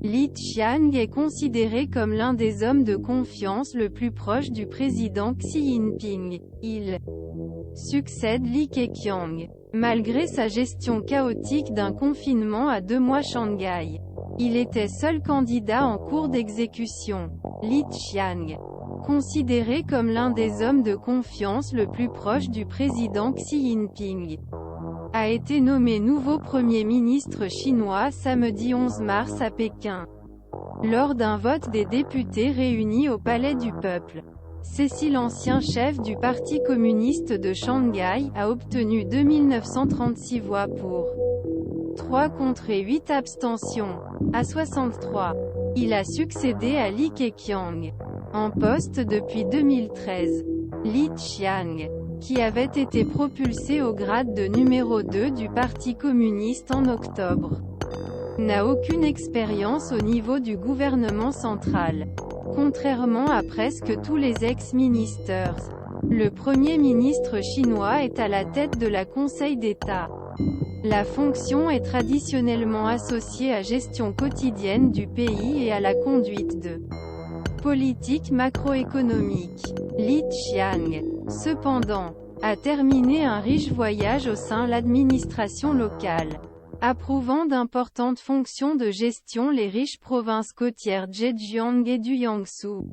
Li Qiang est considéré comme l'un des hommes de confiance le plus proche du président Xi Jinping. Il succède Li Keqiang. Malgré sa gestion chaotique d'un confinement à 2 mois Shanghai, il était seul candidat en cours d'exécution. Li Qiang, considéré comme l'un des hommes de confiance le plus proche du président Xi Jinping, a été nommé nouveau Premier ministre chinois samedi 11 mars à Pékin, lors d'un vote des députés réunis au Palais du Peuple. Cécile, ancien chef du Parti communiste de Shanghai, a obtenu 2936 voix pour, 3 contre et 8 abstentions. À 63, il a succédé à Li Keqiang, en poste depuis 2013. Li Qiang, qui avait été propulsé au grade de numéro 2 du Parti communiste en octobre, n'a aucune expérience au niveau du gouvernement central. Contrairement à presque tous les ex-ministers, le Premier ministre chinois est à la tête de la Conseil d'État. La fonction est traditionnellement associée à gestion quotidienne du pays et à la conduite de politique macroéconomique. Li Qiang, cependant, a terminé un riche voyage au sein de l'administration locale, approuvant d'importantes fonctions de gestion les riches provinces côtières Zhejiang et du Jiangsu.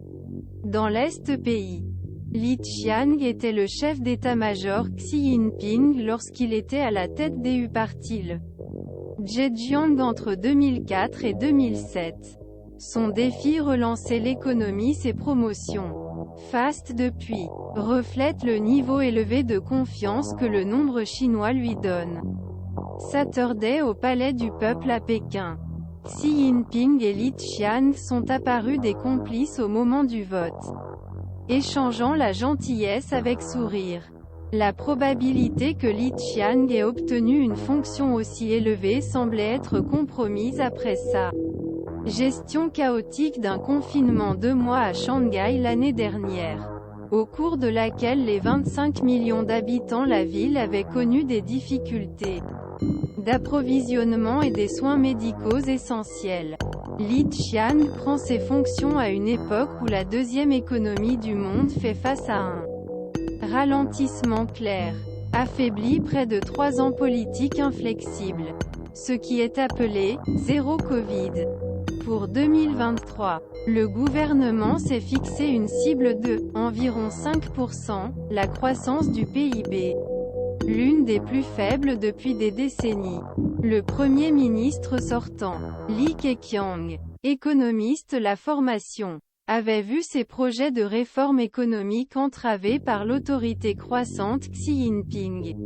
Dans l'Est pays, Li Qiang était le chef d'état-major Xi Jinping lorsqu'il était à la tête du parti le Zhejiang entre 2004 et 2007. Son défi relancer l'économie, ses promotions fastes depuis, reflète le niveau élevé de confiance que le nombre chinois lui donne. Saturday au Palais du Peuple à Pékin. Xi Jinping et Li Qiang sont apparus des complices au moment du vote, échangeant la gentillesse avec sourire. La probabilité que Li Qiang ait obtenu une fonction aussi élevée semblait être compromise après sa gestion chaotique d'un confinement 2 mois à Shanghai l'année dernière, au cours de laquelle les 25 millions d'habitants la ville avait connu des difficultés d'approvisionnement et des soins médicaux essentiels. Li Qiang prend ses fonctions à une époque où la deuxième économie du monde fait face à un ralentissement clair, affaibli près de 3 ans politique inflexible, ce qui est appelé « zéro Covid ». Pour 2023, le gouvernement s'est fixé une cible de environ 5%, la croissance du PIB, l'une des plus faibles depuis des décennies. Le Premier ministre sortant, Li Keqiang, économiste la formation, avait vu ses projets de réforme économique entravés par l'autorité croissante Xi Jinping.